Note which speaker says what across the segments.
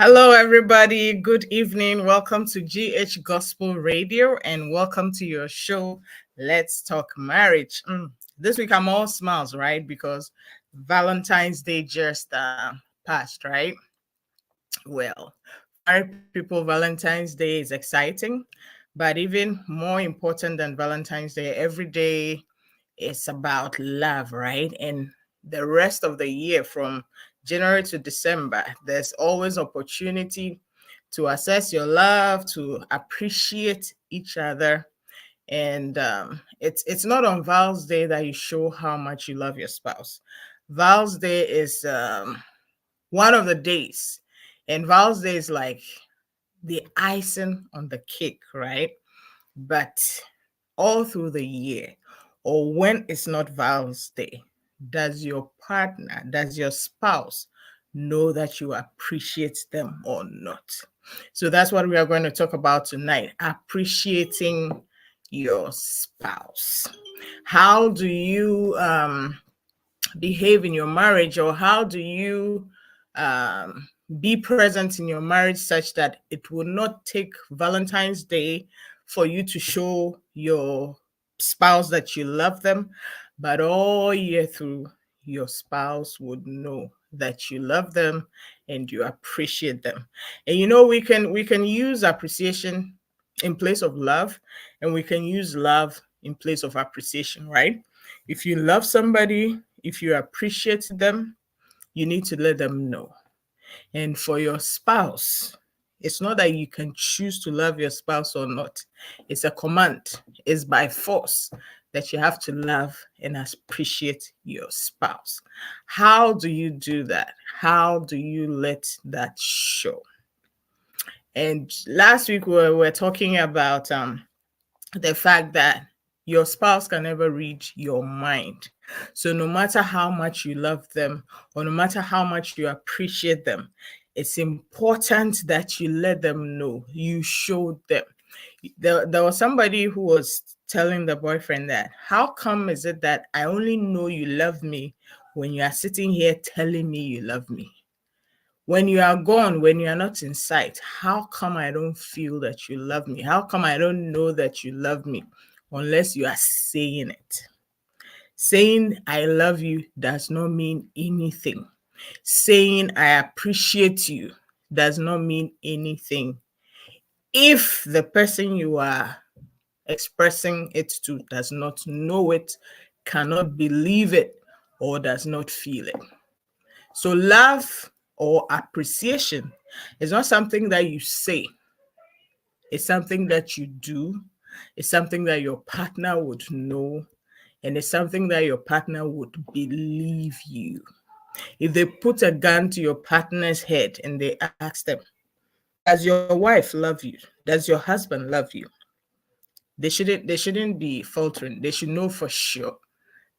Speaker 1: Hello, everybody. Good evening. Welcome to GH Gospel Radio and welcome to your show, Let's Talk Marriage. This week, I'm all smiles, right? Because Valentine's Day just passed, right? Well, married people, Valentine's Day is exciting, but even more important than Valentine's Day, every day is about love, right? And the rest of the year from January to December, there's always opportunity to assess your love, to appreciate each other. And it's not on Val's Day that you show how much you love your spouse. Val's Day is one of the days, and Val's Day is like the icing on the cake, right? But all through the year, or when it's not Val's Day, does your partner, does your spouse know that you appreciate them or not? So that's what we are going to talk about tonight, appreciating your spouse. How do you behave in your marriage, or how do you be present in your marriage such that it will not take Valentine's Day for you to show your spouse that you love them, but all year through, your spouse would know that you love them and you appreciate them. And we can use appreciation in place of love, and we can use love in place of appreciation, right? If you love somebody, if you appreciate them, you need to let them know. And for your spouse, it's not that you can choose to love your spouse or not. It's a command. It's by force that you have to love and appreciate your spouse. How do you do that? How do you let that show? And last week we were talking about the fact that your spouse can never read your mind. So no matter how much you love them, or no matter how much you appreciate them, it's important that you let them know, you showed them. There was somebody who was telling the boyfriend that, how come is it that I only know you love me when you are sitting here telling me you love me? When you are gone, when you are not in sight, how come I don't feel that you love me? How come I don't know that you love me unless you are saying it? Saying I love you does not mean anything. Saying I appreciate you does not mean anything if the person you are expressing it to does not know it, cannot believe it, or does not feel it. So love or appreciation is not something that you say. It's something that you do. It's something that your partner would know. And it's something that your partner would believe you. If they put a gun to your partner's head and they ask them, does your wife love you? Does your husband love you? They shouldn't be faltering. They should know for sure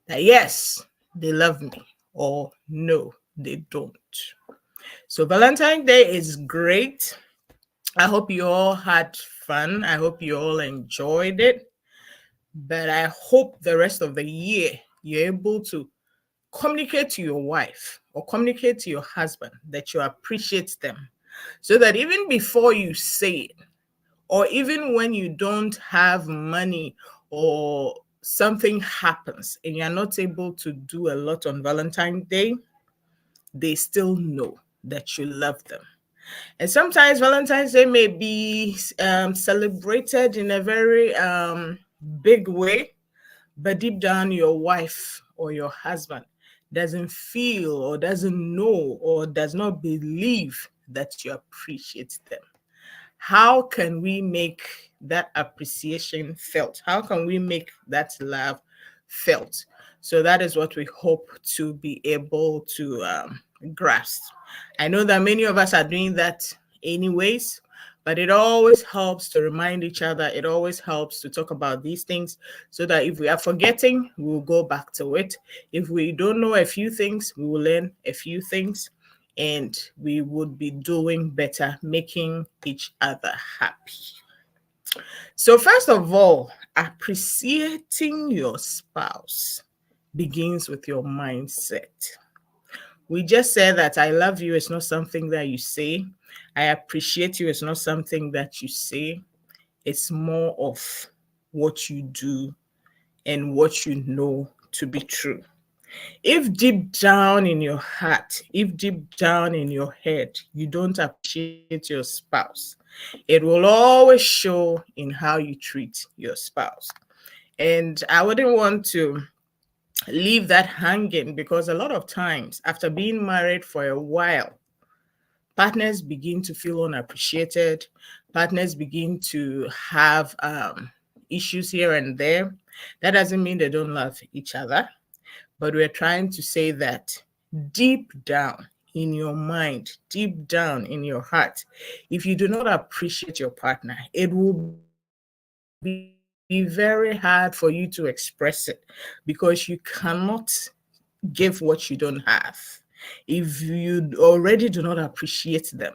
Speaker 1: that yes, they love me, or no, they don't. So Valentine's Day is great. I hope you all had fun. I hope you all enjoyed it. But I hope the rest of the year you're able to communicate to your wife or communicate to your husband that you appreciate them, so that even before you say it, or even when you don't have money or something happens and you're not able to do a lot on Valentine's Day, they still know that you love them. And sometimes Valentine's Day may be celebrated in a very big way, but deep down, your wife or your husband doesn't feel or doesn't know or does not believe that you appreciate them. How can we make that appreciation felt? How can we make that love felt? So that is what we hope to be able to grasp. I know that many of us are doing that anyways, but it always helps to remind each other. It always helps to talk about these things so that if we are forgetting, we'll go back to it. If we don't know a few things, we will learn a few things, and we would be doing better, making each other happy. So first of all, appreciating your spouse begins with your mindset. We just said that I love you is not something that you say. I appreciate you is not something that you say, it's more of what you do and what you know to be true. If deep down in your heart, if deep down in your head, you don't appreciate your spouse, it will always show in how you treat your spouse. And I wouldn't want to leave that hanging, because a lot of times after being married for a while, partners begin to feel unappreciated, partners begin to have issues here and there. That doesn't mean they don't love each other, but we're trying to say that deep down in your mind, deep down in your heart, if you do not appreciate your partner, it will be very hard for you to express it, because you cannot give what you don't have. If you already do not appreciate them,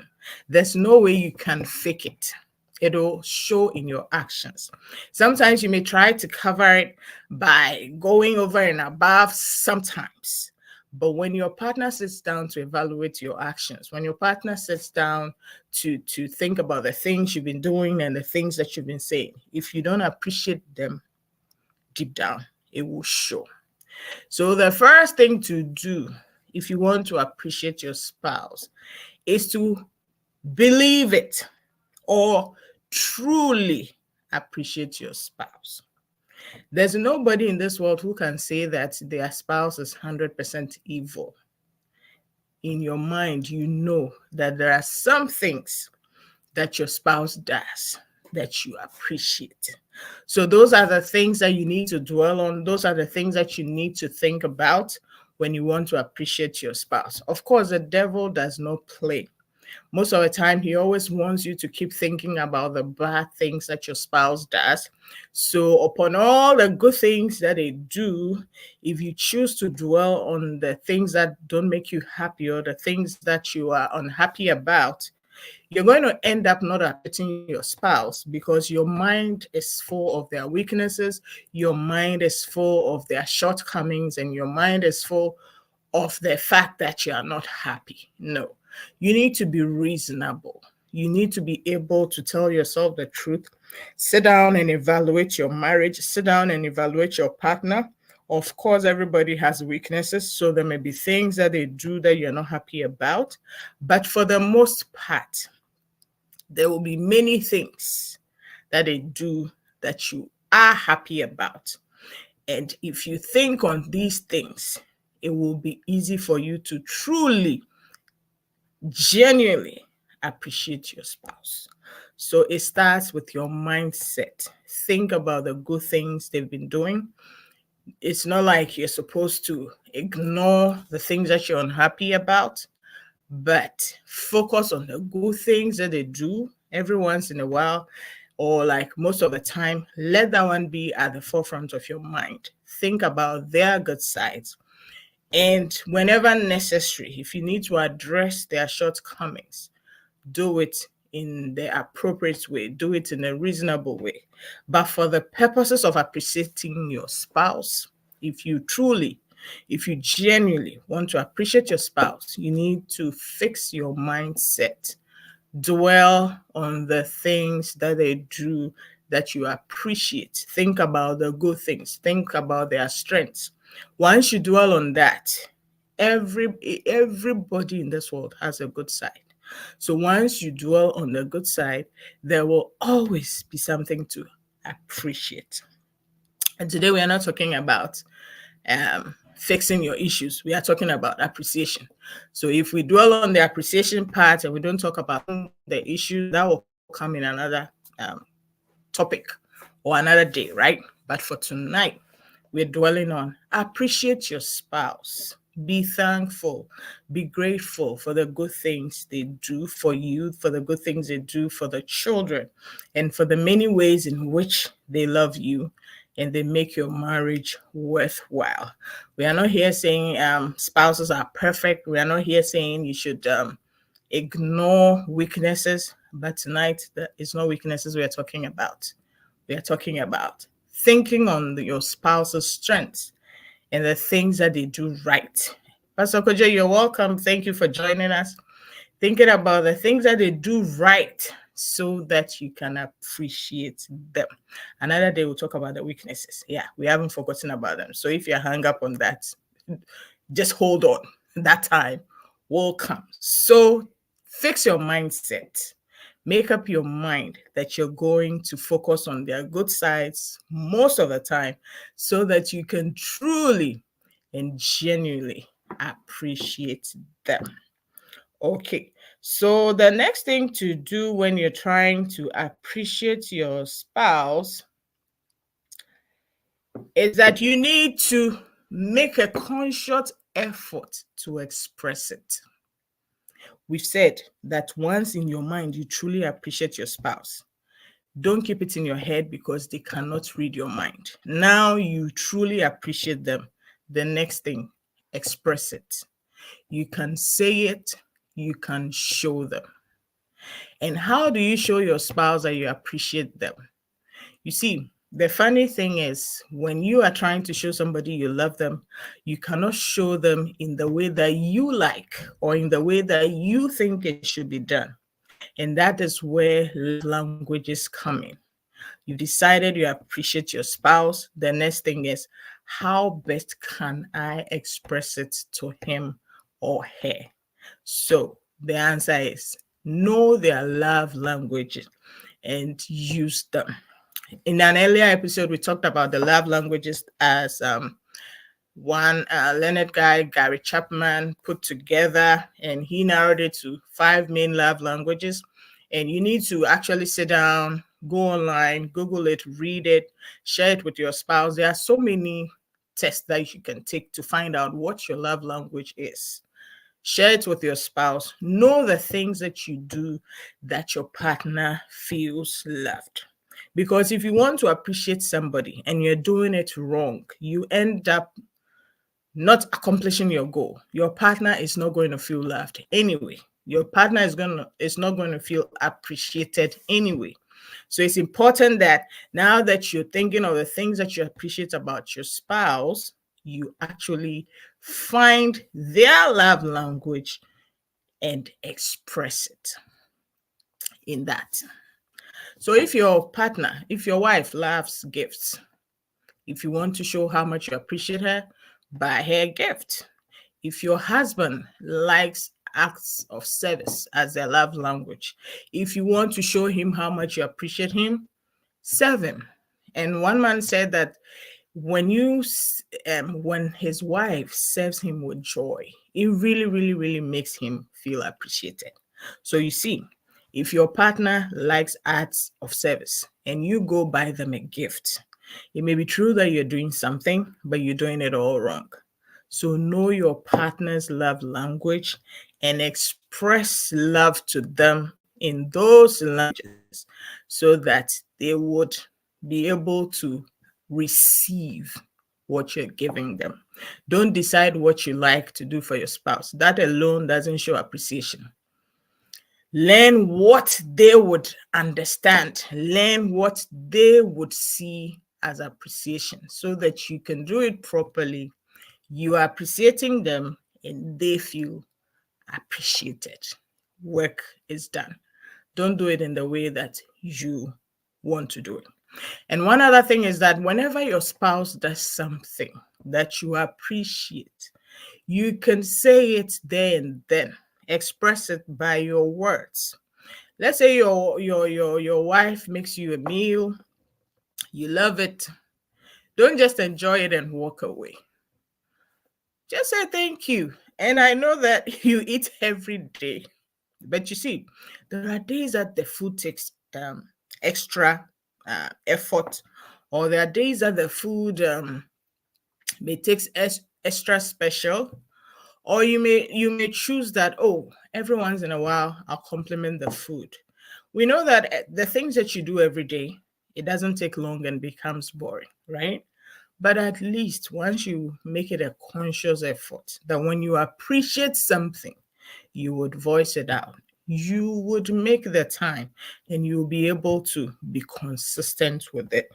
Speaker 1: there's no way you can fake it. It'll show in your actions. Sometimes you may try to cover it by going over and above sometimes. But when your partner sits down to evaluate your actions, when your partner sits down to think about the things you've been doing and the things that you've been saying, if you don't appreciate them deep down, it will show. So the first thing to do if you want to appreciate your spouse is to believe it, or truly appreciate your spouse. There's nobody in this world who can say that their spouse is 100% evil. In your mind, you know that there are some things that your spouse does that you appreciate. So those are the things that you need to dwell on. Those are the things that you need to think about when you want to appreciate your spouse. Of course, the devil does not play. Most of the time, he always wants you to keep thinking about the bad things that your spouse does. So upon all the good things that they do, if you choose to dwell on the things that don't make you happy or the things that you are unhappy about, you're going to end up not appreciating your spouse, because your mind is full of their weaknesses, your mind is full of their shortcomings, and your mind is full of the fact that you are not happy. No, you need to be reasonable. You need to be able to tell yourself the truth. Sit down and evaluate your marriage. Sit down and evaluate your partner. Of course, everybody has weaknesses, so there may be things that they do that you're not happy about. But for the most part, there will be many things that they do that you are happy about. And if you think on these things, it will be easy for you to truly, genuinely appreciate your spouse. So it starts with your mindset. Think about the good things they've been doing. It's not like you're supposed to ignore the things that you're unhappy about, but focus on the good things that they do every once in a while, or like most of the time. Let that one be at the forefront of your mind. Think about their good sides. And whenever necessary, if you need to address their shortcomings, do it in the appropriate way, do it in a reasonable way. But for the purposes of appreciating your spouse, if you genuinely want to appreciate your spouse, you need to fix your mindset. Dwell on the things that they do that you appreciate. Think about the good things. Think about their strengths. Once you dwell on that, everybody in this world has a good side. So once you dwell on the good side, there will always be something to appreciate. And today we are not talking about fixing your issues. We are talking about appreciation. So if we dwell on the appreciation part and we don't talk about the issues, that will come in another topic or another day, right? But for tonight, we're dwelling on appreciate your spouse. Be thankful, be grateful for the good things they do for you, for the good things they do for the children, and for the many ways in which they love you and they make your marriage worthwhile. We are not here saying spouses are perfect. We are not here saying you should ignore weaknesses. But tonight, it's not weaknesses we are talking about. We are talking about thinking on your spouse's strengths and the things that they do right. Pastor Kojo, you're welcome. Thank you for joining us. thinking about the things that they do right so that you can appreciate them. Another day we'll talk about the weaknesses. Yeah, we haven't forgotten about them. So if you're hung up on that, just hold on. That time will come. So fix your mindset. Make up your mind that you're going to focus on their good sides most of the time so that you can truly and genuinely appreciate them. Okay, so the next thing to do when you're trying to appreciate your spouse is that you need to make a conscious effort to express it. We've said that once in your mind you truly appreciate your spouse, don't keep it in your head because they cannot read your mind. Now you truly appreciate them. The next thing, express it. You can say it, you can show them. And how do you show your spouse that you appreciate them? You see, the funny thing is, when you are trying to show somebody you love them, you cannot show them in the way that you like or in the way that you think it should be done. And that is where languages come in. You decided you appreciate your spouse. The next thing is, how best can I express it to him or her? So the answer is, know their love languages and use them. In an earlier episode, we talked about the love languages as one learned guy, Gary Chapman, put together, and he narrowed it to 5 main love languages. And you need to actually sit down, go online, Google it, read it, share it with your spouse. There are so many tests that you can take to find out what your love language is. Share it with your spouse. Know the things that you do that your partner feels loved. Because if you want to appreciate somebody and you're doing it wrong, you end up not accomplishing your goal. Your partner is not going to feel loved anyway. Your partner is not going to feel appreciated anyway. So it's important that now that you're thinking of the things that you appreciate about your spouse, you actually find their love language and express it in that. So if your partner, if your wife loves gifts, if you want to show how much you appreciate her, buy her a gift. If your husband likes acts of service as their love language, if you want to show him how much you appreciate him, serve him. And one man said that when his wife serves him with joy, it really, really, really makes him feel appreciated. So you see, if your partner likes acts of service and you go buy them a gift, it may be true that you're doing something, but you're doing it all wrong. So know your partner's love language and express love to them in those languages so that they would be able to receive what you're giving them. Don't decide what you like to do for your spouse. That alone doesn't show appreciation. Learn what they would understand. Learn what they would see as appreciation so that you can do it properly. You are appreciating them and they feel appreciated. Work is done. Don't do it in the way that you want to do it. And one other thing is that whenever your spouse does something that you appreciate, you can say it there and then. Express it by your words. Let's say your wife makes you a meal, you love it. Don't just enjoy it and walk away. Just say thank you. And I know that you eat every day, but you see, there are days that the food takes extra effort, or there are days that the food may takes extra special, or you may choose that, oh, every once in a while I'll compliment the food. We know that the things that you do every day, it doesn't take long and becomes boring, right? But at least once you make it a conscious effort that when you appreciate something, you would voice it out. You would make the time and you'll be able to be consistent with it.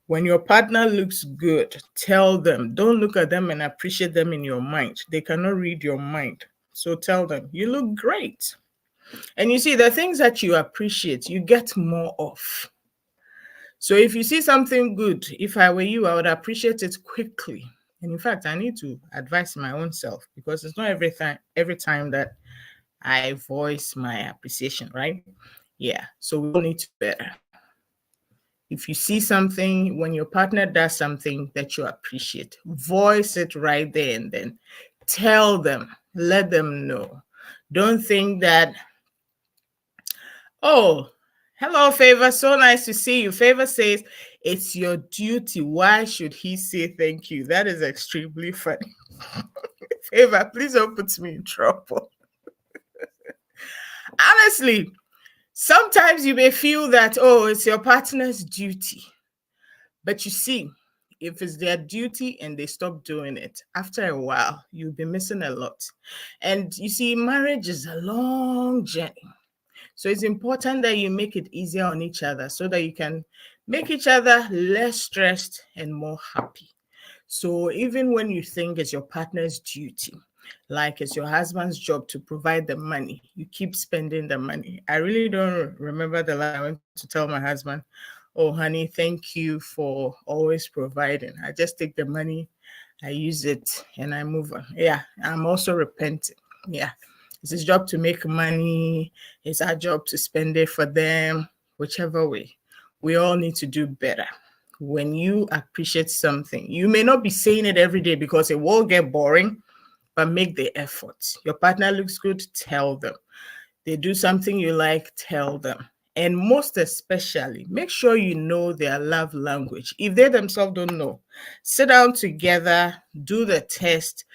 Speaker 1: When your partner looks good, tell them. Don't look at them and appreciate them in your mind. They cannot read your mind. So tell them, you look great. And you see, the things that you appreciate, you get more of. So if you see something good, if I were you, I would appreciate it quickly. And in fact, I need to advise my own self, because it's not every time that I voice my appreciation, right? Yeah. So we all need to do better. If you see something, when your partner does something that you appreciate, voice it right there and then. Tell them, let them know. Don't think that, oh, hello, Favor. So nice to see you. Favor says, it's your duty. Why should he say thank you? That is extremely funny. Favor, please don't put me in trouble. Honestly, sometimes you may feel that, oh, it's your partner's duty. But you see, if it's their duty and they stop doing it, after a while, you'll be missing a lot. And you see, marriage is a long journey. So it's important that you make it easier on each other so that you can make each other less stressed and more happy. So even when you think it's your partner's duty, like it's your husband's job to provide the money, you keep spending the money. I really don't remember the last time I went to tell my husband, oh, honey, thank you for always providing. I just take the money, I use it, and I move on. Yeah, I'm also repenting. Yeah, it's his job to make money. It's our job to spend it for them, whichever way. We all need to do better. When you appreciate something, you may not be saying it every day because it will get boring, but make the effort. Your partner looks good, tell them. They do something you like, tell them. And most especially, make sure you know their love language. If they themselves don't know, sit down together, do the test,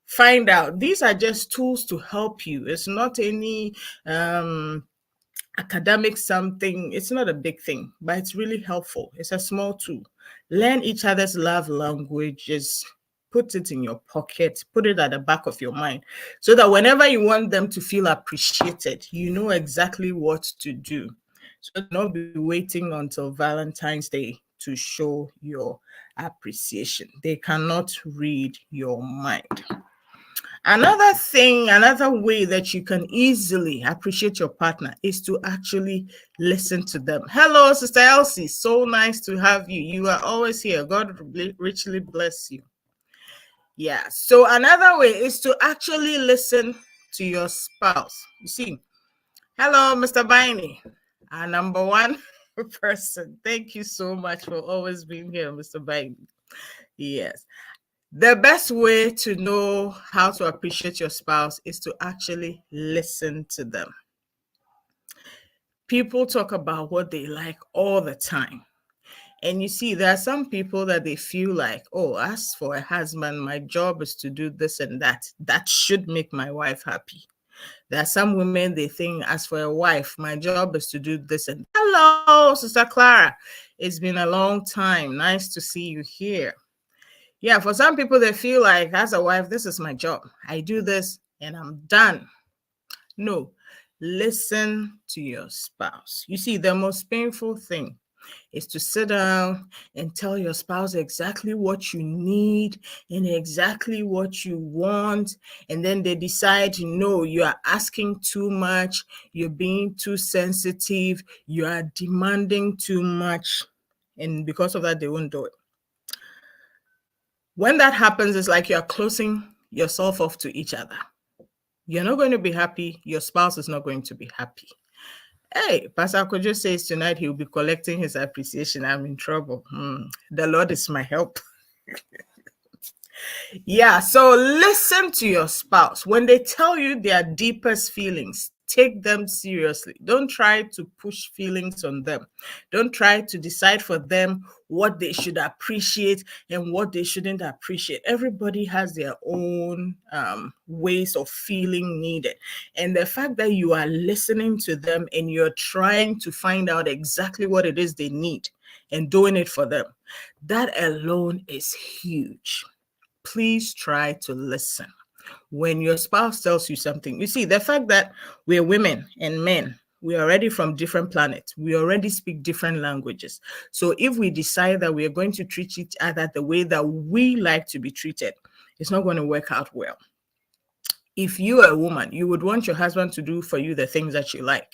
Speaker 1: find out. These are just tools to help you. It's not any academic something. It's not a big thing, but it's really helpful. It's a small tool. Learn each other's love languages. Put it in your pocket, put it at the back of your mind, so that whenever you want them to feel appreciated, you know exactly what to do. So not be waiting until Valentine's Day to show your appreciation. They cannot read your mind. Another thing, another way that you can easily appreciate your partner is to actually listen to them. Hello, Sister Elsie. So nice to have you. You are always here. God richly bless you. Yeah. So another way is to actually listen to your spouse. You see, hello, Mr. Biney, our number one person. Thank you so much for always being here, Mr. Biney. Yes. The best way to know how to appreciate your spouse is to actually listen to them. People talk about what they like all the time. And you see, there are some people that they feel like, oh, as for a husband, my job is to do this and that. That should make my wife happy. There are some women, they think, as for a wife, my job is to do this and hello, Sister Clara. It's been a long time. Nice to see you here. Yeah, for some people, they feel like, as a wife, this is my job. I do this and I'm done. No, listen to your spouse. You see, the most painful thing is to sit down and tell your spouse exactly what you need and exactly what you want. And then they decide, no, you are asking too much. You're being too sensitive. You are demanding too much. And because of that, they won't do it. When that happens, it's like you're closing yourself off to each other. You're not going to be happy. Your spouse is not going to be happy. Hey, Pastor Kojo says tonight he'll be collecting his appreciation. I'm in trouble. The Lord is my help. Yeah, so listen to your spouse. When they tell you their deepest feelings, take them seriously. Don't try to push feelings on them. Don't try to decide for them what they should appreciate and what they shouldn't appreciate. Everybody has their own ways of feeling needed. And the fact that you are listening to them and you're trying to find out exactly what it is they need and doing it for them, that alone is huge. Please try to listen. When your spouse tells you something, you see, the fact that we're women and men, we're already from different planets. We already speak different languages. So if we decide that we are going to treat each other the way that we like to be treated, it's not going to work out well. If you are a woman, you would want your husband to do for you the things that you like.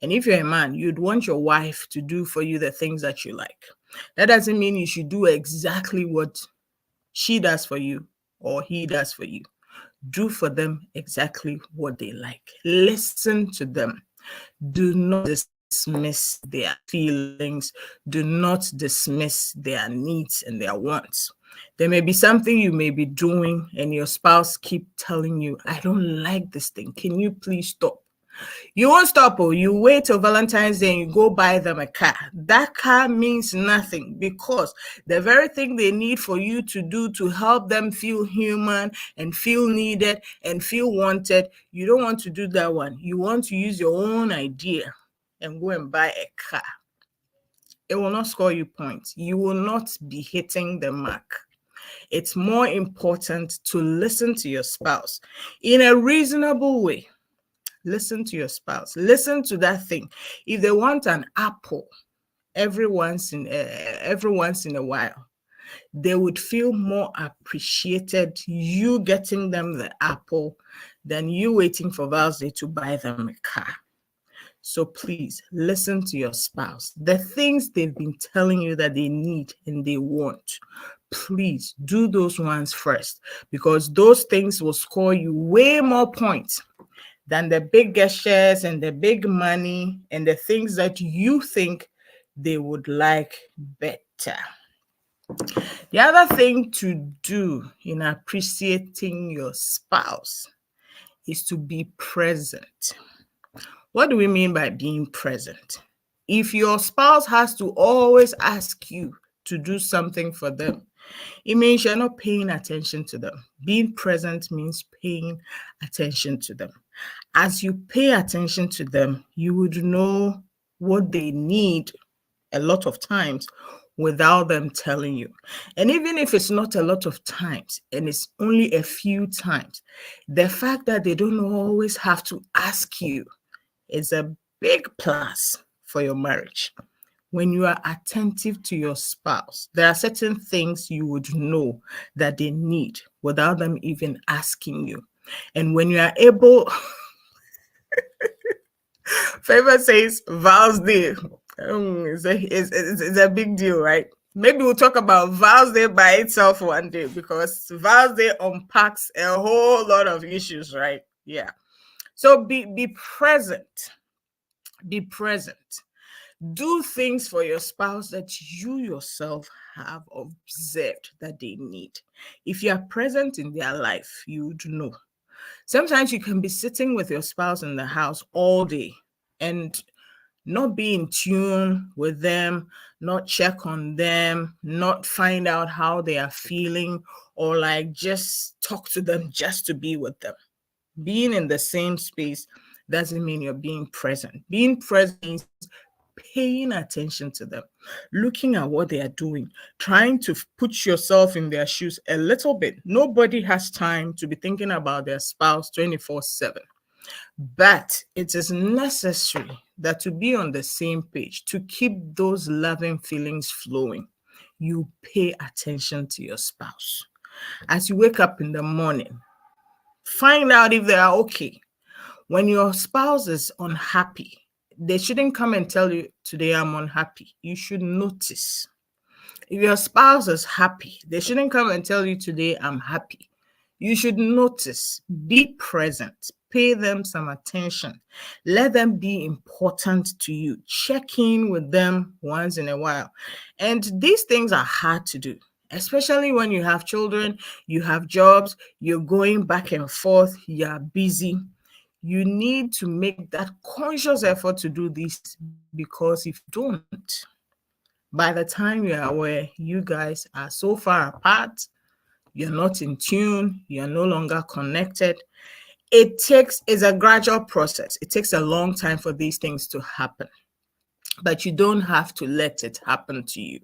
Speaker 1: And if you're a man, you'd want your wife to do for you the things that you like. That doesn't mean you should do exactly what she does for you or he does for you. Do for them exactly what they like. Listen to them. Do not dismiss their feelings. Do not dismiss their needs and their wants. There may be something you may be doing and your spouse keep telling you, I don't like this thing. Can you please stop? You won't stop, or you wait till Valentine's Day and you go buy them a car. That car means nothing, because the very thing they need for you to do to help them feel human and feel needed and feel wanted, you don't want to do that one. You want to use your own idea and go and buy a car. It will not score you points. You will not be hitting the mark. It's more important to listen to your spouse in a reasonable way. Listen to your spouse. Listen to that thing. If they want an apple every once in a while, they would feel more appreciated you getting them the apple than you waiting for Val's Day to buy them a car. So please listen to your spouse. The things they've been telling you that they need and they want, please do those ones first, because those things will score you way more points than the big gestures and the big money and the things that you think they would like better. The other thing to do in appreciating your spouse is to be present. What do we mean by being present? If your spouse has to always ask you to do something for them, it means you're not paying attention to them. Being present means paying attention to them. As you pay attention to them, you would know what they need a lot of times without them telling you. And even if it's not a lot of times and it's only a few times, the fact that they don't always have to ask you is a big plus for your marriage. When you are attentive to your spouse, there are certain things you would know that they need without them even asking you. And when you are able, Favor says Val's Day. It's a big deal, right? Maybe we'll talk about Val's Day by itself one day, because Val's Day unpacks a whole lot of issues, right? Yeah. So be present. Be present. Do things for your spouse that you yourself have observed that they need. If you are present in their life, you would know. Sometimes you can be sitting with your spouse in the house all day and not be in tune with them, not check on them, not find out how they are feeling, or like just talk to them just to be with them. Being in the same space doesn't mean you're being present. Being present means paying attention to them, looking at what they are doing, trying to put yourself in their shoes a little bit. Nobody has time to be thinking about their spouse 24/7. But it is necessary that to be on the same page, to keep those loving feelings flowing, you pay attention to your spouse. As you wake up in the morning, find out if they are okay. When your spouse is unhappy, they shouldn't come and tell you, today I'm unhappy. You should notice. If your spouse is happy, they shouldn't come and tell you, today I'm happy. You should notice, be present, pay them some attention, let them be important to you. Check in with them once in a while. And these things are hard to do, especially when you have children, you have jobs, you're going back and forth, you're busy. You need to make that conscious effort to do this, because if you don't, by the time you're aware, you guys are so far apart, you're not in tune, you're no longer connected. It's a gradual process. It takes a long time for these things to happen, but you don't have to let it happen to you.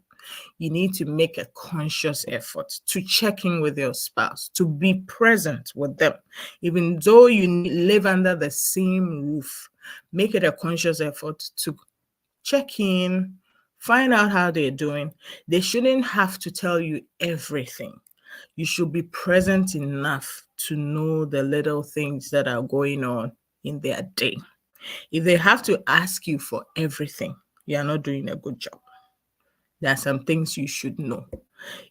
Speaker 1: You need to make a conscious effort to check in with your spouse, to be present with them. Even though you live under the same roof, make it a conscious effort to check in, find out how they're doing. They shouldn't have to tell you everything. You should be present enough to know the little things that are going on in their day. If they have to ask you for everything, you are not doing a good job. There are some things you should know.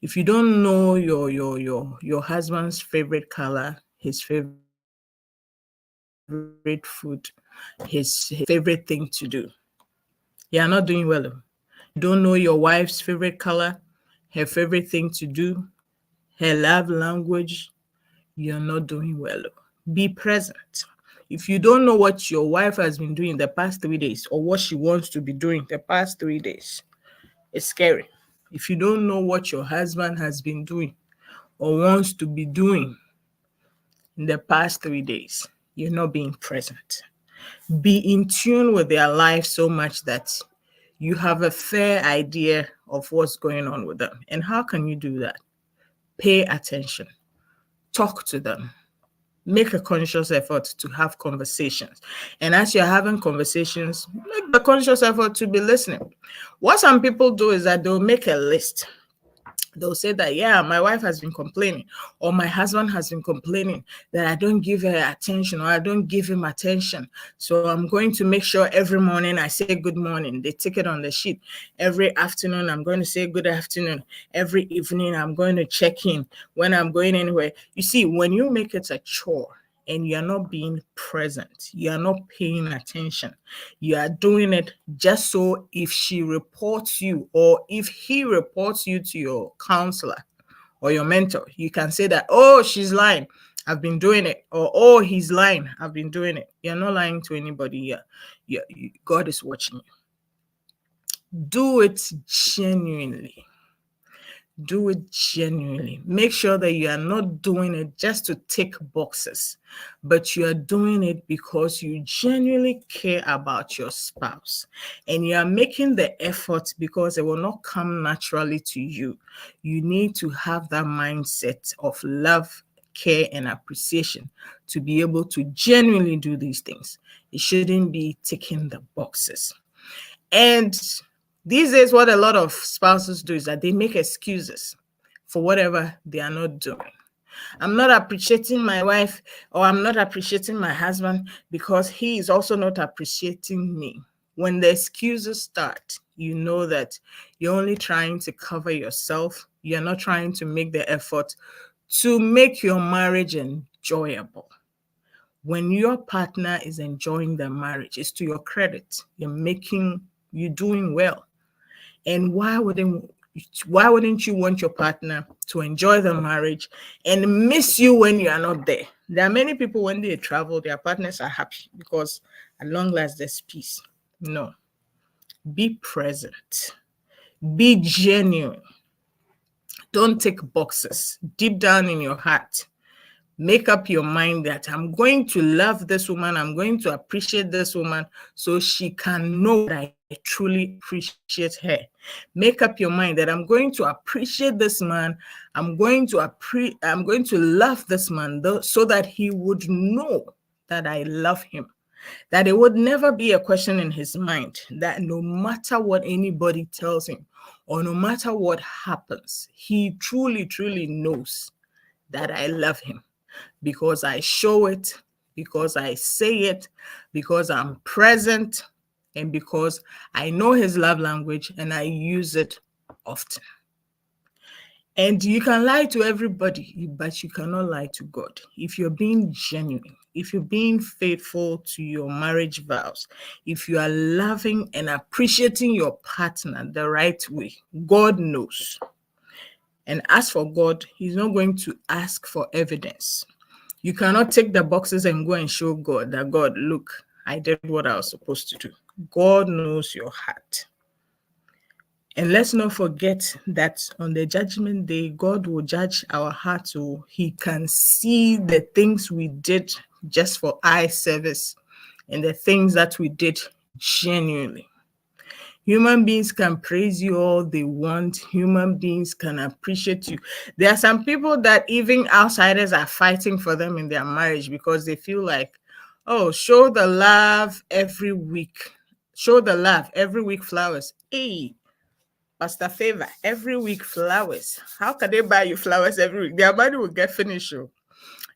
Speaker 1: If you don't know your husband's favorite color, his favorite food, his favorite thing to do, you are not doing well. If you don't know your wife's favorite color, her favorite thing to do, her love language, you're not doing well. Be present. If you don't know what your wife has been doing the past 3 days or what she wants to be doing the past 3 days, it's scary. If you don't know what your husband has been doing or wants to be doing in the past 3 days, you're not being present. Be in tune with their life so much that you have a fair idea of what's going on with them. And how can you do that? Pay attention, talk to them, make a conscious effort to have conversations. And as you're having conversations, make the conscious effort to be listening. What some people do is that they'll make a list. They'll say that, yeah, my wife has been complaining, or my husband has been complaining that I don't give her attention, or I don't give him attention. So I'm going to make sure every morning I say good morning. They tick it on the sheet. Every afternoon, I'm going to say good afternoon. Every evening, I'm going to check in when I'm going anywhere. You see, when you make it a chore, and you're not being present, you're not paying attention, you are doing it just so if she reports you or if he reports you to your counselor or your mentor, you can say that, oh, she's lying, I've been doing it, or oh, he's lying, I've been doing it. You're not lying to anybody here. God is watching you. Do it genuinely. Do it genuinely. Make sure that you are not doing it just to tick boxes, but you are doing it because you genuinely care about your spouse, and you are making the effort because it will not come naturally to you. You need to have that mindset of love, care, and appreciation to be able to genuinely do these things. It shouldn't be ticking the boxes. And these days, what a lot of spouses do is that they make excuses for whatever they are not doing. I'm not appreciating my wife, or I'm not appreciating my husband because he is also not appreciating me. When the excuses start, you know that you're only trying to cover yourself. You're not trying to make the effort to make your marriage enjoyable. When your partner is enjoying the marriage, it's to your credit. You're doing well. And why wouldn't you want your partner to enjoy the marriage and miss you when you are not there? There are many people, when they travel, their partners are happy because at long last there's peace. No. Be present. Be genuine. Don't tick boxes. Deep down in your heart, make up your mind that I'm going to love this woman, I'm going to appreciate this woman so she can know that I truly appreciate her. Make up your mind that I'm going to appreciate this man, I'm going to love this man so that he would know that I love him. That it would never be a question in his mind that no matter what anybody tells him or no matter what happens, he truly, truly knows that I love him. Because I show it, because I say it, because I'm present, and because I know his love language and I use it often. And you can lie to everybody, but you cannot lie to God. If you're being genuine, if you're being faithful to your marriage vows, if you are loving and appreciating your partner the right way, God knows. And as for God, he's not going to ask for evidence. You cannot take the boxes and go and show God that, God, look, I did what I was supposed to do. God knows your heart. And let's not forget that on the judgment day, God will judge our hearts. So he can see the things we did just for eye service and the things that we did genuinely. Human beings can praise you all they want. Human beings can appreciate you. There are some people that even outsiders are fighting for them in their marriage because they feel like, oh, show the love every week. Show the love every week, flowers. Hey, Pastor Favor, every week flowers. How can they buy you flowers every week? Their money will get finished.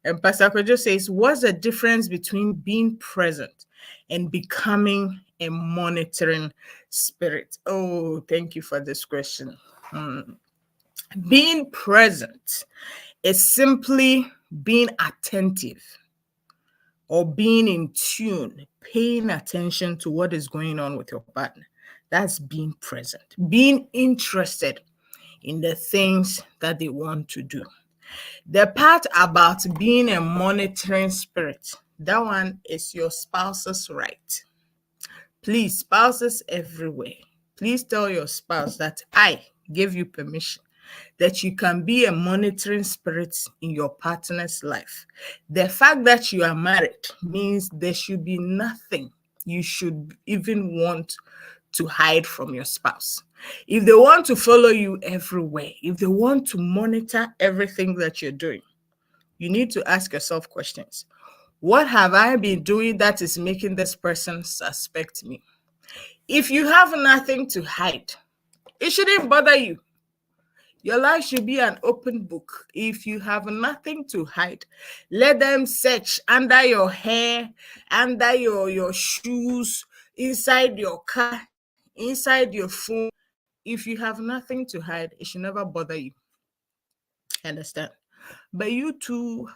Speaker 1: And Pastor Kojo says, what's the difference between being present and becoming a monitoring spirit? Oh, thank you for this question. Being present is simply being attentive or being in tune, paying attention to what is going on with your partner. That's being present, being interested in the things that they want to do. The part about being a monitoring spirit, that one is your spouse's right. Please, spouses everywhere, please tell your spouse that I give you permission that you can be a monitoring spirit in your partner's life. The fact that you are married means there should be nothing you should even want to hide from your spouse. If they want to follow you everywhere, if they want to monitor everything that you're doing, you need to ask yourself questions. What have I been doing that is making this person suspect me? If you have nothing to hide, it shouldn't bother you. Your life should be an open book. If you have nothing to hide, let them search under your hair, under your shoes, inside your car, inside your phone. If you have nothing to hide, it should never bother you. Understand? But you too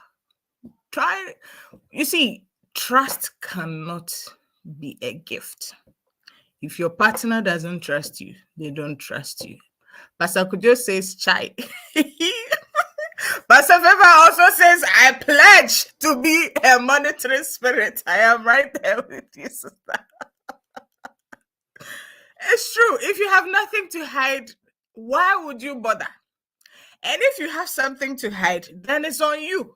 Speaker 1: try. You see, trust cannot be a gift. If your partner doesn't trust you, they don't trust you. Pastor Kujo says, chai. Pastor Favor also says, I pledge to be a monitoring spirit. I am right there with you, sister. It's true. If you have nothing to hide, why would you bother? And if you have something to hide, then it's on you.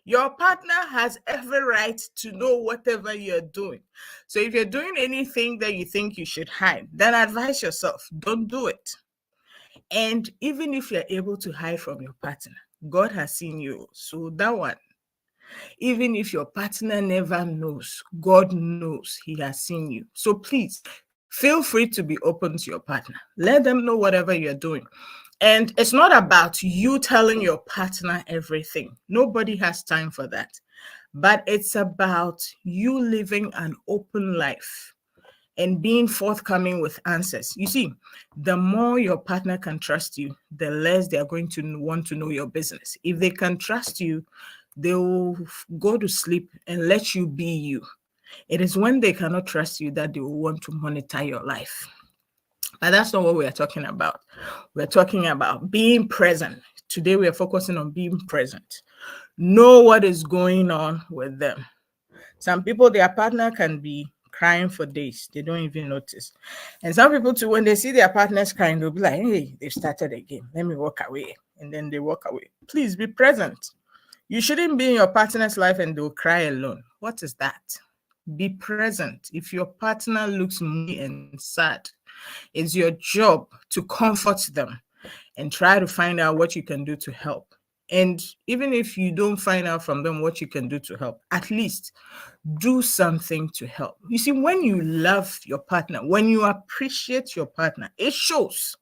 Speaker 1: Your partner has every right to know whatever you're doing. So if you're doing anything that you think you should hide, then advise yourself, don't do it. And even if you're able to hide from your partner, God has seen you. So that one, even if your partner never knows, God knows he has seen you. So please feel free to be open to your partner. Let them know whatever you're doing. And it's not about you telling your partner everything. Nobody has time for that. But it's about you living an open life and being forthcoming with answers. You see, the more your partner can trust you, the less they are going to want to know your business. If they can trust you, they will go to sleep and let you be you. It is when they cannot trust you that they will want to monitor your life. But that's not what we are talking about. We're talking about being present. Today we are focusing on being present. Know what is going on with them. Some people, their partner can be crying for days. They don't even notice. And some people too, when they see their partners crying, they'll be like, hey, they've started again. Let me walk away. And then they walk away. Please be present. You shouldn't be in your partner's life and they'll cry alone. What is that? Be present. If your partner looks moody and sad, it's your job to comfort them and try to find out what you can do to help. And even if you don't find out from them what you can do to help, at least do something to help. You see, when you love your partner, when you appreciate your partner, it shows.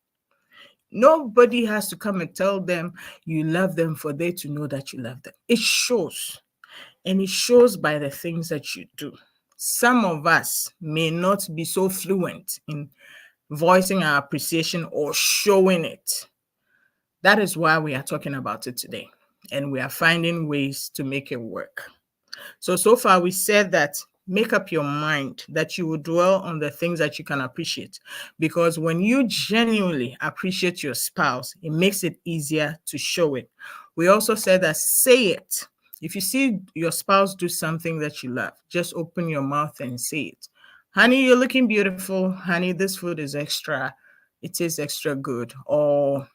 Speaker 1: Nobody has to come and tell them you love them for they to know that you love them. It shows. And it shows by the things that you do. Some of us may not be so fluent in voicing our appreciation or showing it. That is why we are talking about it today. And we are finding ways to make it work. So far we said that make up your mind that you will dwell on the things that you can appreciate. Because when you genuinely appreciate your spouse, it makes it easier to show it. We also said that say it. If you see your spouse do something that you love, just open your mouth and say it. Honey, you're looking beautiful. Honey, this food is extra. It is extra good. Or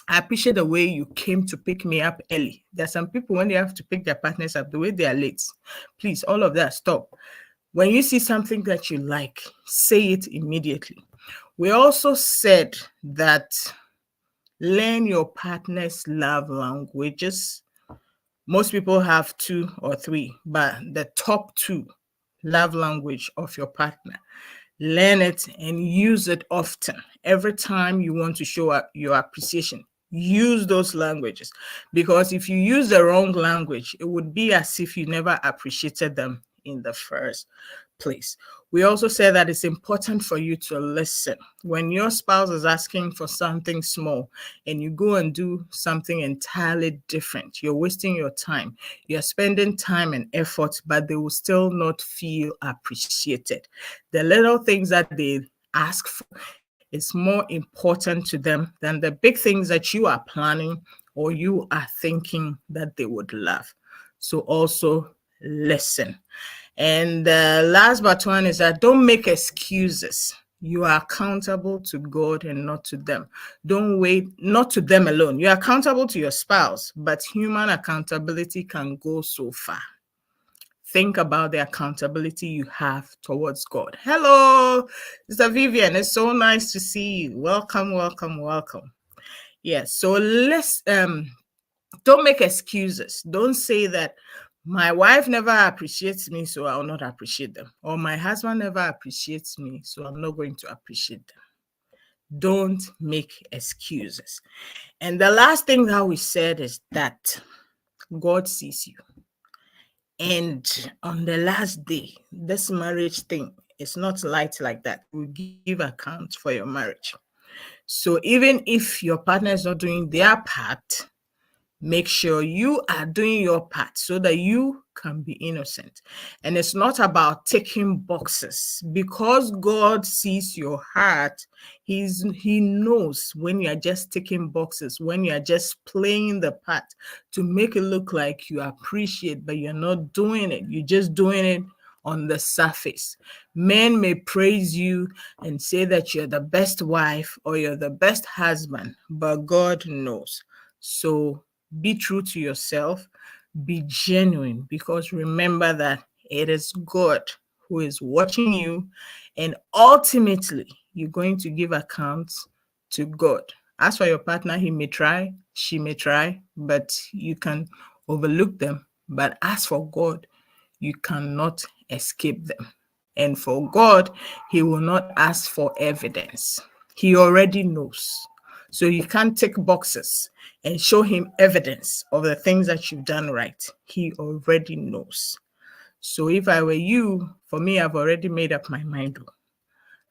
Speaker 1: I appreciate the way you came to pick me up early. There are some people, when they have to pick their partners up, the way they are late. Please, all of that, stop. When you see something that you like, say it immediately. We also said that learn your partner's love languages. Most people have 2 or 3, but the top 2 love language of your partner. Learn it and use it often. Every time you want to show your appreciation, use those languages. Because if you use the wrong language, it would be as if you never appreciated them in the first place. We also say that it's important for you to listen. When your spouse is asking for something small and you go and do something entirely different, you're wasting your time. You're spending time and effort, but they will still not feel appreciated. The little things that they ask for is more important to them than the big things that you are planning or you are thinking that they would love. So also listen. And last but one is that don't make excuses. You are accountable to God and not to them. Don't wait, not to them alone. You're accountable to your spouse, but human accountability can go so far. Think about the accountability you have towards God. Hello, Mr. Vivian. It's so nice to see you. Welcome, welcome, welcome. Yes, so let's don't make excuses. Don't say that my wife never appreciates me, so I'll not appreciate them. Or my husband never appreciates me, so I'm not going to appreciate them. Don't make excuses. And the last thing that we said is that God sees you. And on the last day, this marriage thing is not light like that. You give account for your marriage. So even if your partner is not doing their part, make sure you are doing your part so that you can be innocent. And it's not about ticking boxes. Because God sees your heart, He knows when you are just ticking boxes, when you are just playing the part to make it look like you appreciate, but you're not doing it. You're just doing it on the surface. Men may praise you and say that you're the best wife or you're the best husband, but God knows. So be true to yourself, be genuine, because remember that it is God who is watching you, and ultimately you're going to give accounts to God. As for your partner, he may try, she may try, but you can overlook them. But as for God, you cannot escape them. And for God, He will not ask for evidence. He already knows. So you can't tick boxes and show Him evidence of the things that you've done right. He already knows. So if I were you, for me, I've already made up my mind.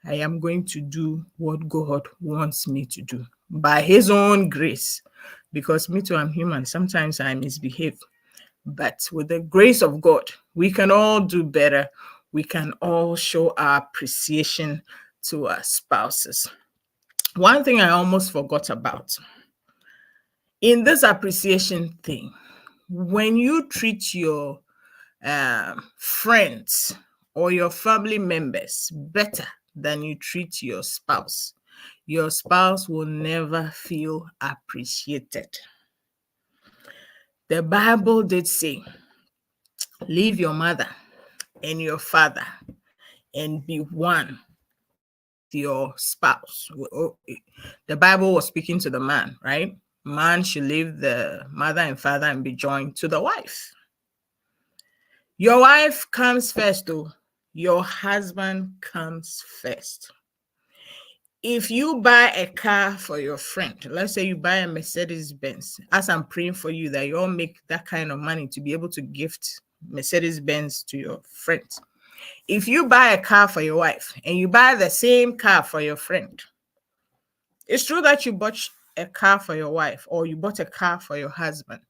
Speaker 1: I am going to do what God wants me to do by His own grace. Because me too, I'm human. Sometimes I misbehave. But with the grace of God, we can all do better. We can all show our appreciation to our spouses. One thing I almost forgot about in this appreciation thing, when you treat your friends or your family members better than you treat your spouse will never feel appreciated. The Bible did say, leave your mother and your father and be one with your spouse. The Bible was speaking to the man, right? Man should leave the mother and father and be joined to the wife. Your wife comes first, though. Your husband comes first. If you buy a car for your friend, let's say you buy a Mercedes Benz, as I'm praying for you that you all make that kind of money to be able to gift Mercedes Benz to your friends. If you buy a car for your wife and you buy the same car for your friend, it's true that you bought a car for your wife or you bought a car for your husband.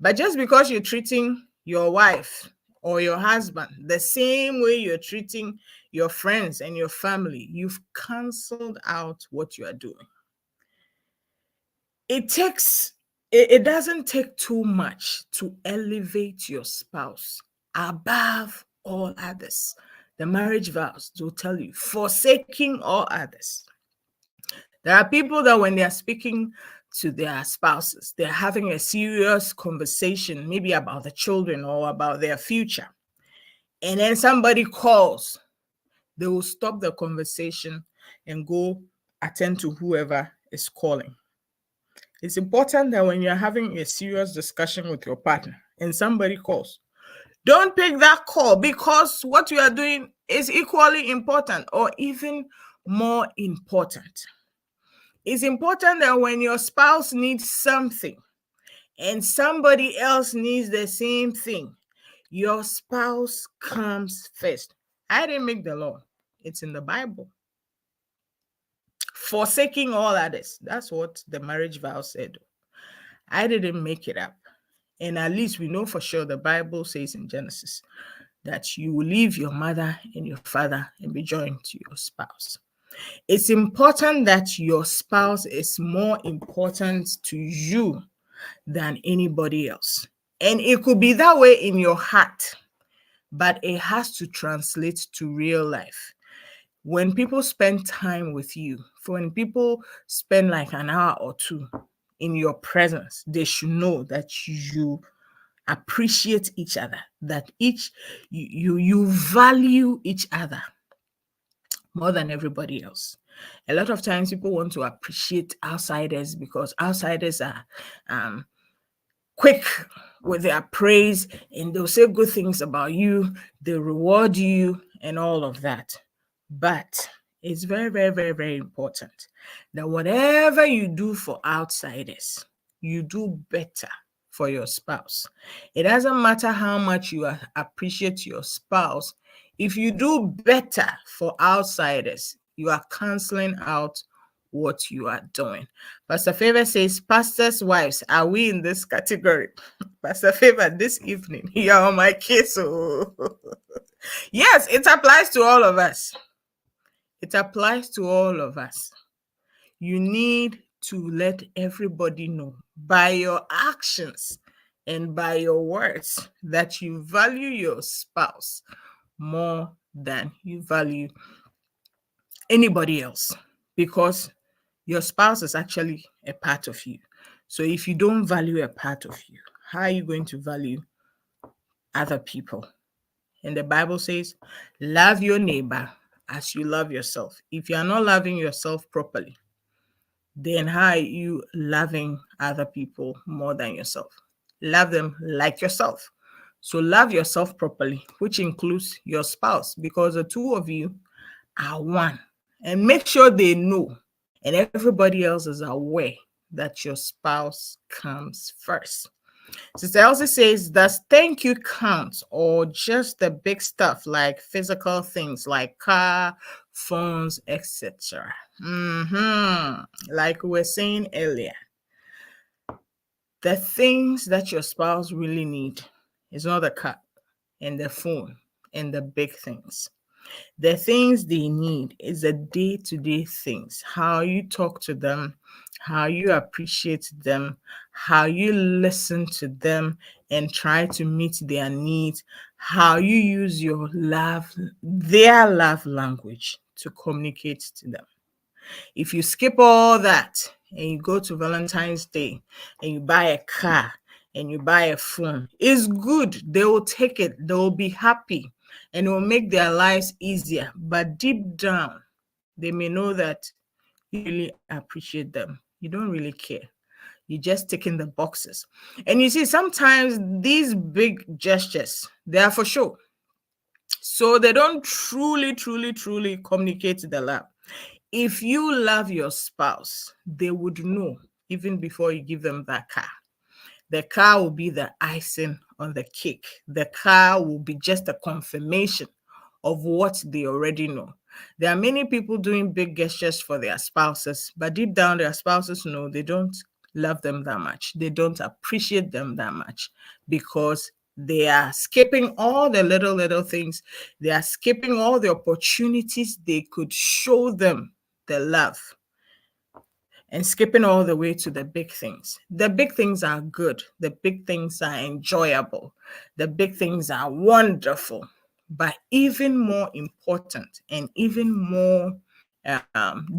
Speaker 1: But just because you're treating your wife or your husband the same way you're treating your friends and your family, you've canceled out what you are doing. It doesn't take too much to elevate your spouse above all others. The marriage vows will tell you, forsaking all others. There are people that when they are speaking to their spouses, they're having a serious conversation, maybe about the children or about their future. And then somebody calls, they will stop the conversation and go attend to whoever is calling. It's important that when you're having a serious discussion with your partner and somebody calls, don't pick that call, because what you are doing is equally important or even more important. It's important that when your spouse needs something and somebody else needs the same thing, your spouse comes first. I didn't make the law, it's in the Bible. Forsaking all others. That's what the marriage vow said. I didn't make it up. And at least we know for sure the Bible says in Genesis that you will leave your mother and your father and be joined to your spouse. It's important that your spouse is more important to you than anybody else. And it could be that way in your heart, but it has to translate to real life. When people spend time with you, when people spend like an hour or two in your presence, they should know that you appreciate each other, that you value each other more than everybody else. A lot of times people want to appreciate outsiders because outsiders are quick with their praise and they'll say good things about you, they reward you and all of that. But it's very, very, very, very important that whatever you do for outsiders, you do better for your spouse. It doesn't matter how much you appreciate your spouse. If you do better for outsiders, you are canceling out what you are doing. Pastor Favor says, pastors' wives, are we in this category? Pastor Favor, this evening, you're on my case. Oh. Yes, it applies to all of us. It applies to all of us. You need to let everybody know by your actions and by your words that you value your spouse more than you value anybody else, because your spouse is actually a part of you. So if you don't value a part of you, how are you going to value other people? And the Bible says, love your neighbor as you love yourself. If you are not loving yourself properly, then how are you loving other people more than yourself? Love them like yourself. So love yourself properly, which includes your spouse, because the two of you are one. And make sure they know and everybody else is aware that your spouse comes first. Sister Elsie says, does thank you count or just the big stuff like physical things like car, phones, etc.? Like we were saying earlier, the things that your spouse really need is not the car and the phone and the big things. The things they need is the day-to-day things, how you talk to them, how you appreciate them, how you listen to them and try to meet their needs, how you use their love language to communicate to them. If you skip all that and you go to Valentine's Day and you buy a car and you buy a phone, it's good. They will take it. They will be happy and it will make their lives easier. But deep down, they may know that you really appreciate them. You don't really care. You just tick in the boxes. And you see, sometimes these big gestures, they are for sure. So they don't truly, truly, truly communicate the love. If you love your spouse, they would know even before you give them that car. The car will be the icing on the cake. The car will be just a confirmation of what they already know. There are many people doing big gestures for their spouses, but deep down, their spouses know they don't love them that much. They don't appreciate them that much because they are skipping all the little things. They are skipping all the opportunities they could show them the love and skipping all the way to the big things. The big things are good. The big things are enjoyable. The big things are wonderful. But even more important and even more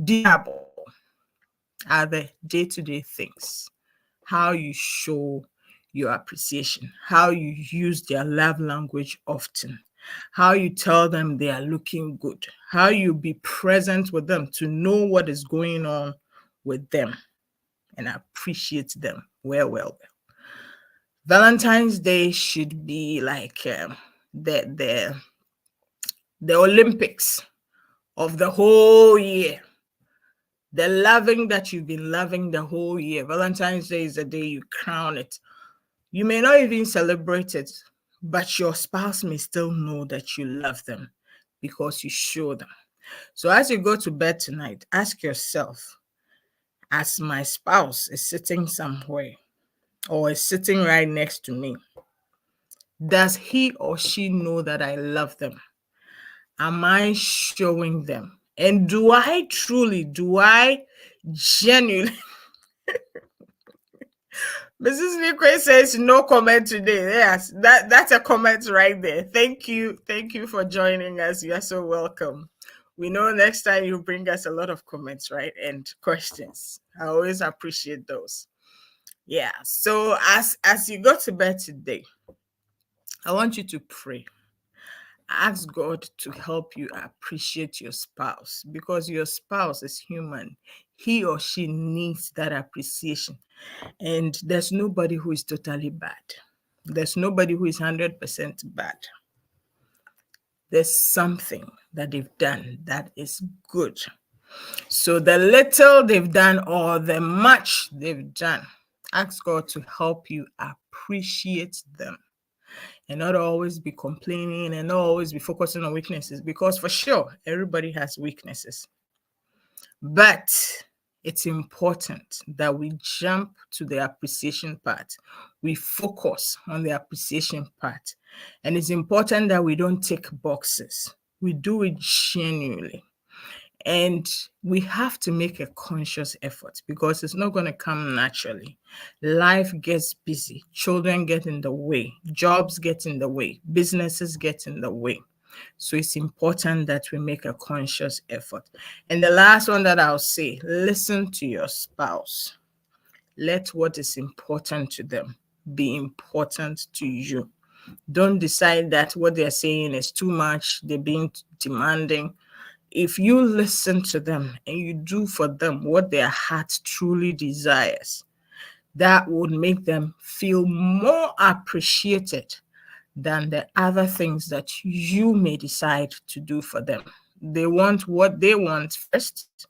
Speaker 1: desirable are the day-to-day things. How you show your appreciation, how you use their love language often, how you tell them they are looking good, how you be present with them to know what is going on with them and appreciate them well. Valentine's Day should be like the the Olympics of the whole year. The loving that you've been loving the whole year. Valentine's Day is the day you crown it. You may not even celebrate it, but your spouse may still know that you love them because you show them. So as you go to bed tonight, ask yourself, as my spouse is sitting somewhere or is sitting right next to me, does he or she know that I love them? Am I showing them? And do I genuinely? Mrs. Nikwe says no comment today. Yes, that's a comment right there. Thank you for joining us. You are so welcome. We know next time you bring us a lot of comments, right, and questions. I always appreciate those. Yeah. So as you go to bed today, I want you to pray. Ask God to help you appreciate your spouse, because your spouse is human. He or she needs that appreciation. And there's nobody who is totally bad. There's nobody who is 100% bad. There's something that they've done that is good. So the little they've done or the much they've done, ask God to help you appreciate them. And not always be complaining and not always be focusing on weaknesses, because for sure, everybody has weaknesses. But it's important that we jump to the appreciation part. We focus on the appreciation part. And it's important that we don't tick boxes. We do it genuinely. And we have to make a conscious effort, because it's not going to come naturally. Life gets busy. Children get in the way. Jobs get in the way. Businesses get in the way. So it's important that we make a conscious effort. And the last one that I'll say, listen to your spouse. Let what is important to them be important to you. Don't decide that what they're saying is too much. They're being demanding. If you listen to them and you do for them what their heart truly desires, that would make them feel more appreciated than the other things that you may decide to do for them. They want what they want first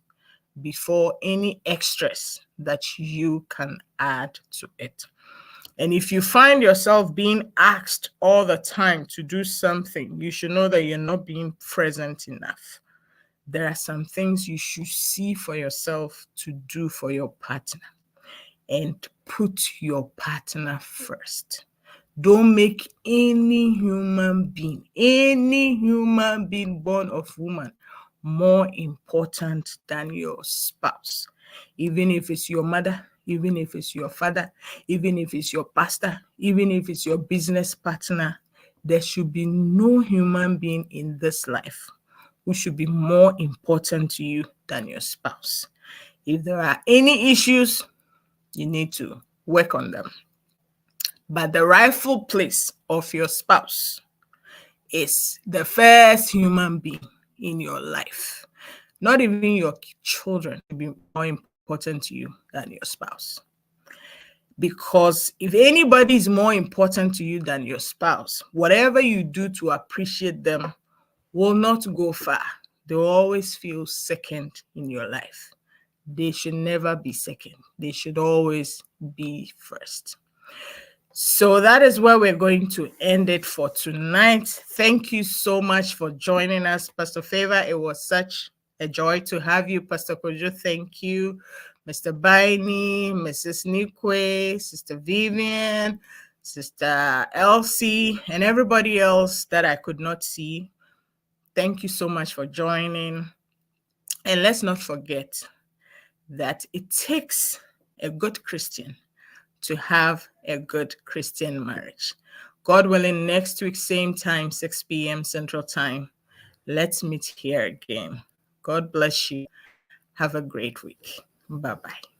Speaker 1: before any extras that you can add to it. And if you find yourself being asked all the time to do something, you should know that you're not being present enough. There are some things you should see for yourself to do for your partner, and put your partner first. Don't make any human being born of woman, more important than your spouse. Even if it's your mother, even if it's your father, even if it's your pastor, even if it's your business partner, there should be no human being in this life who should be more important to you than your spouse. If there are any issues, you need to work on them. But the rightful place of your spouse is the first human being in your life. Not even your children will be more important to you than your spouse. Because if anybody is more important to you than your spouse, whatever you do to appreciate them will not go far. They will always feel second in your life. They should never be second. They should always be first. So that is where we're going to end it for tonight. Thank you so much for joining us, Pastor Favor. It was such a joy to have you, Pastor Kojo. Thank you, Mr. Baini, Mrs. Nikwe, Sister Vivian, Sister Elsie, and everybody else that I could not see. Thank you so much for joining. And let's not forget that it takes a good Christian to have a good Christian marriage. God willing, next week, same time, 6 p.m. Central Time. Let's meet here again. God bless you. Have a great week. Bye-bye.